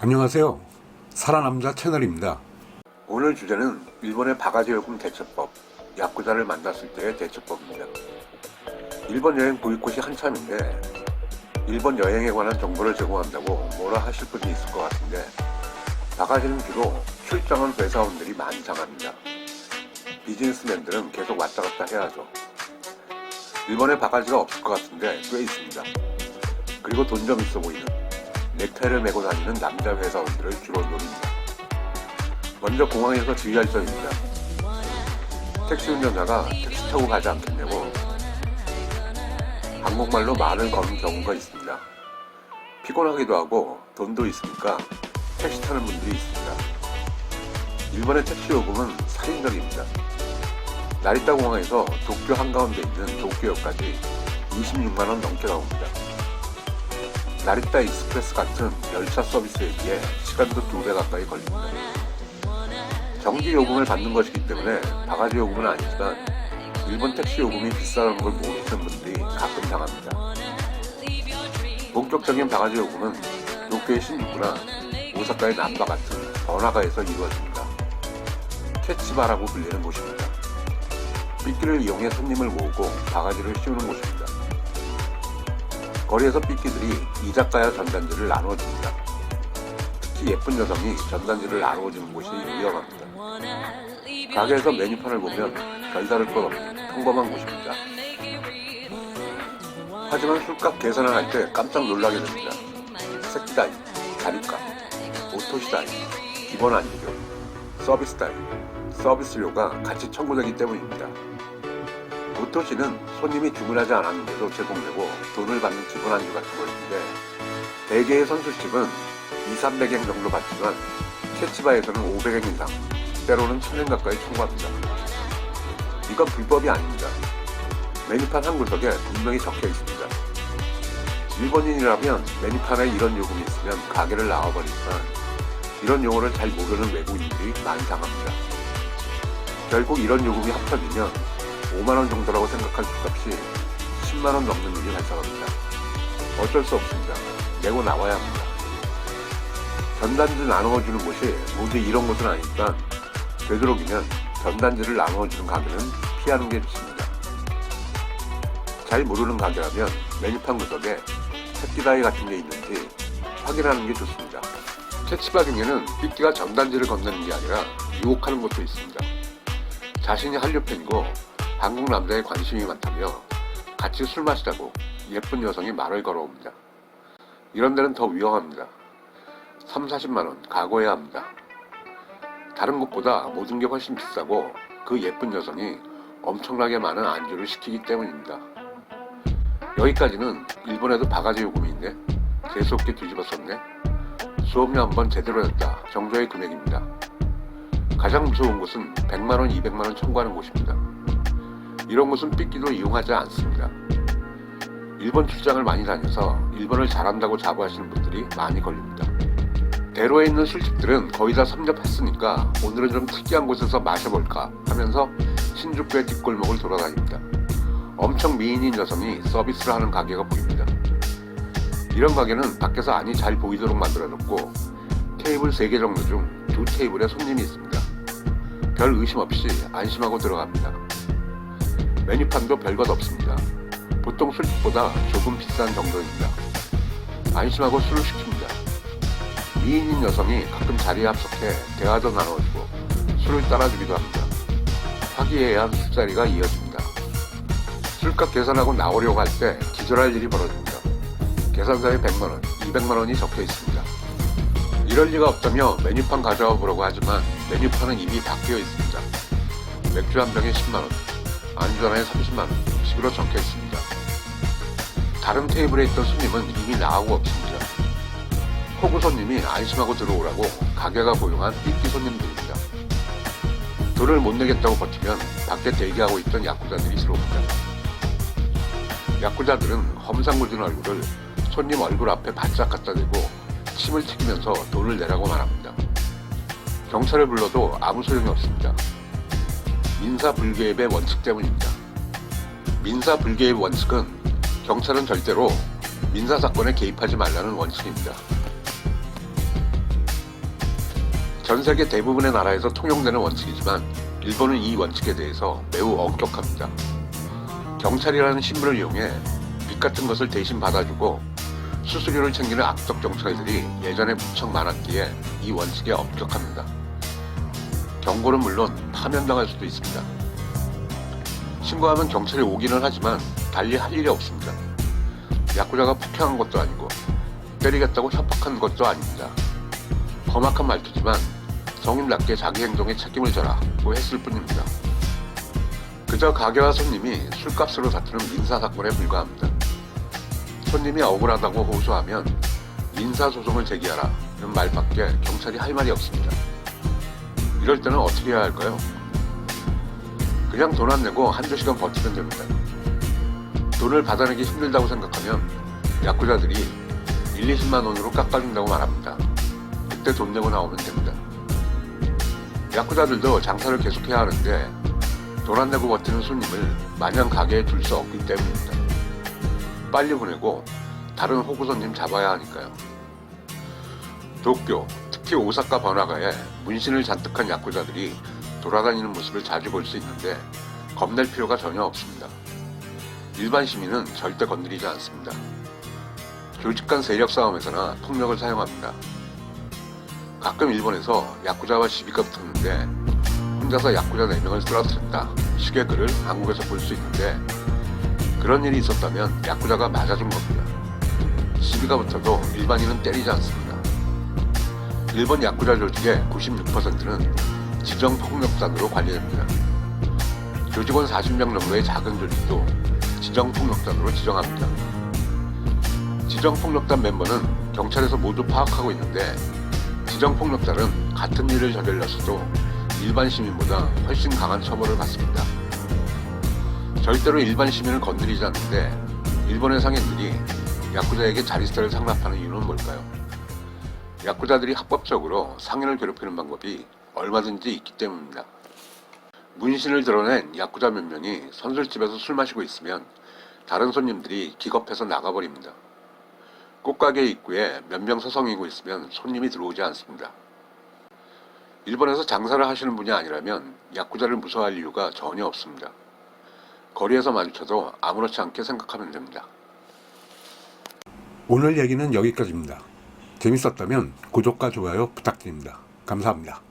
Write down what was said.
안녕하세요. 살아남자 채널입니다. 오늘 주제는 일본의 바가지 요금 대처법, 야쿠자를 만났을 때의 대처법입니다. 일본 여행 보이콧이 한참인데 일본 여행에 관한 정보를 제공한다고 뭐라 하실 분이 있을 것 같은데 바가지는 주로 출장한 회사원들이 많이 당합니다. 비즈니스맨들은 계속 왔다 갔다 해야 하죠. 일본에 바가지가 없을 것 같은데 꽤 있습니다. 그리고 돈 좀 있어 보이는 넥타이를 메고 다니는 남자 회사원들을 주로 노립니다. 먼저 공항에서 주의할 점입니다. 택시 운전자가 택시 타고 가지 않겠냐고 한국말로 말을 거는 경우가 있습니다. 피곤하기도 하고 돈도 있으니까 택시 타는 분들이 있습니다. 일본의 택시 요금은 살인적입니다. 나리타 공항에서 도쿄 한가운데 있는 도쿄역까지 26만원 넘게 나옵니다. 나리타 익스프레스 같은 열차 서비스에 비해 시간도 2배 가까이 걸립니다. 정기 요금을 받는 것이기 때문에 바가지 요금은 아니지만 일본 택시 요금이 비싸다는 걸 모르시는 분들이 가끔 당합니다. 본격적인 바가지 요금은 도쿄의 신주쿠나 오사카의 남바 같은 번화가에서 이루어집니다. 캐치바라고 불리는 곳입니다. 삐끼를 이용해 손님을 모으고 바가지를 씌우는 곳입니다. 거리에서 삐끼들이 이자카야 전단지를 나누어줍니다. 특히 예쁜 여성이 전단지를 나누어주는 곳이 위험합니다. 가게에서 메뉴판을 보면 별다를 것 없는 평범한 곳입니다. 하지만 술값 계산을 할 때 깜짝 놀라게 됩니다. 세키다이, 자리값, 오토시다이, 기본 안주료, 서비스다이, 서비스료가 같이 청구되기 때문입니다. 오토시는 손님이 주문하지 않았는데도 제공되고 돈을 받는 기본 안주 같은 것인데 대개의 선술집은 200~300엔 정도 받지만 캐치바에서는 500엔 이상, 때로는 1000엔 가까이 청구합니다. 이건 불법이 아닙니다. 메뉴판 한 구석에 분명히 적혀 있습니다. 일본인이라면 메뉴판에 이런 요금이 있으면 가게를 나와버리지만 이런 용어를 잘 모르는 외국인들이 많이 당합니다. 결국 이런 요금이 합쳐지면 5만원 정도라고 생각한 술값이 10만원 넘는 일이 발생합니다. 어쩔 수 없습니다. 내고 나와야 합니다. 전단지 나누어주는 곳이 모두 이런 곳은 아니지만 되도록이면 전단지를 나누어주는 가게는 피하는 게 좋습니다. 잘 모르는 가게라면 메뉴판 구석에 새끼다이 같은 게 있는지 확인하는 게 좋습니다. 캐치바 중에는 삐끼가 전단지를 건네는 게 아니라 유혹하는 것도 있습니다. 자신이 한류팬이고 한국 남자에 관심이 많다며 같이 술 마시자고 예쁜 여성이 말을 걸어옵니다. 이런 데는 더 위험합니다. 30~40만원 각오해야 합니다. 다른 곳보다 모든 게 훨씬 비싸고 그 예쁜 여성이 엄청나게 많은 안주를 시키기 때문입니다. 여기까지는 일본에도 바가지 요금이 있네, 재수없게 뒤집었었네, 수업료 한번 제대로 했다 정도의 금액입니다. 가장 무서운 곳은 100만원, 200만원 청구하는 곳입니다. 이런 곳은 삐끼도 이용하지 않습니다. 일본 출장을 많이 다녀서 일본을 잘한다고 자부하시는 분들이 많이 걸립니다. 대로에 있는 술집들은 거의 다 섭렵했으니까 오늘은 좀 특이한 곳에서 마셔볼까 하면서 신주쿠의 뒷골목을 돌아다닙니다. 엄청 미인인 여성이 서비스를 하는 가게가 보입니다. 이런 가게는 밖에서 안이 잘 보이도록 만들어졌고 테이블 3개 정도 중 2테이블에 손님이 있습니다. 별 의심 없이 안심하고 들어갑니다. 메뉴판도 별것 없습니다. 보통 술집보다 조금 비싼 정도입니다. 안심하고 술을 시킵니다. 미인인 여성이 가끔 자리에 합석해 대화도 나눠주고 술을 따라주기도 합니다. 화기애애한 술자리가 이어집니다. 술값 계산하고 나오려고 할 때 기절할 일이 벌어집니다. 계산서에 100만원, 200만원이 적혀 있습니다. 이럴 리가 없다며 메뉴판 가져와 보려고 하지만 메뉴판은 이미 바뀌어 있습니다. 맥주 한 병에 10만원, 안주 하나에 30만원 식으로 적혀 있습니다. 다른 테이블에 있던 손님은 이미 나가고 없습니다. 호구 손님이 안심하고 들어오라고 가게가 고용한 삐끼 손님들입니다. 돈을 못 내겠다고 버티면 밖에 대기하고 있던 야쿠자들이 들어옵니다. 야쿠자들은 험상궂은 얼굴을 손님 얼굴 앞에 바짝 갖다 대고 침을 튀기면서 돈을 내라고 말합니다. 경찰을 불러도 아무 소용이 없습니다. 민사불개입의 원칙 때문입니다. 민사불개입 원칙은 경찰은 절대로 민사사건에 개입하지 말라는 원칙입니다. 전 세계 대부분의 나라에서 통용되는 원칙이지만 일본은 이 원칙에 대해서 매우 엄격합니다. 경찰이라는 신분을 이용해 빚 같은 것을 대신 받아주고 수수료를 챙기는 악덕 경찰들이 예전에 무척 많았기에 이 원칙에 엄격합니다. 경고는 물론 파면당할 수도 있습니다. 신고하면 경찰이 오기는 하지만 달리 할 일이 없습니다. 야쿠자가 폭행한 것도 아니고 때리겠다고 협박한 것도 아닙니다. 험악한 말투지만 성인답게 자기 행동에 책임을 져라고 했을 뿐입니다. 그저 가게와 손님이 술값으로 다투는 민사사건에 불과합니다. 손님이 억울하다고 호소하면 민사소송을 제기하라는 말밖에 경찰이 할 말이 없습니다. 이럴 때는 어떻게 해야 할까요? 그냥 돈 안 내고 한두 시간 버티면 됩니다. 돈을 받아내기 힘들다고 생각하면 야쿠자들이 1, 20만 원으로 깎아준다고 말합니다. 그때 돈 내고 나오면 됩니다. 야쿠자들도 장사를 계속해야 하는데 돈 안 내고 버티는 손님을 마냥 가게에 둘 수 없기 때문입니다. 빨리 보내고 다른 호구 손님 잡아야 하니까요. 도쿄, 특히 오사카 번화가에 문신을 잔뜩 한 야쿠자들이 돌아다니는 모습을 자주 볼 수 있는데 겁낼 필요가 전혀 없습니다. 일반 시민은 절대 건드리지 않습니다. 조직 간 세력 싸움에서나 폭력을 사용합니다. 가끔 일본에서 야쿠자와 시비가 붙었는데 혼자서 야쿠자 4명을 쓰러뜨렸다 식의 글을 한국에서 볼 수 있는데 그런 일이 있었다면 야쿠자가 맞아준 겁니다. 시비가 붙어도 일반인은 때리지 않습니다. 일본 야쿠자 조직의 96%는 지정폭력단으로 관리됩니다. 조직원 40명 정도의 작은 조직도 지정폭력단으로 지정합니다. 지정폭력단 멤버는 경찰에서 모두 파악하고 있는데 지정폭력단은 같은 일을 저질렀어도 일반 시민보다 훨씬 강한 처벌을 받습니다. 절대로 일반 시민을 건드리지 않는데 일본의 상인들이 야쿠자에게 자리세를 상납하는 이유는 뭘까요? 야쿠자들이 합법적으로 상인을 괴롭히는 방법이 얼마든지 있기 때문입니다. 문신을 드러낸 야쿠자 몇 명이 선술집에서 술 마시고 있으면 다른 손님들이 기겁해서 나가버립니다. 꽃가게 입구에 몇 명 서성이고 있으면 손님이 들어오지 않습니다. 일본에서 장사를 하시는 분이 아니라면 야쿠자를 무서워할 이유가 전혀 없습니다. 거리에서 마주쳐도 아무렇지 않게 생각하면 됩니다. 오늘 얘기는 여기까지입니다. 재밌었다면 구독과 좋아요 부탁드립니다. 감사합니다.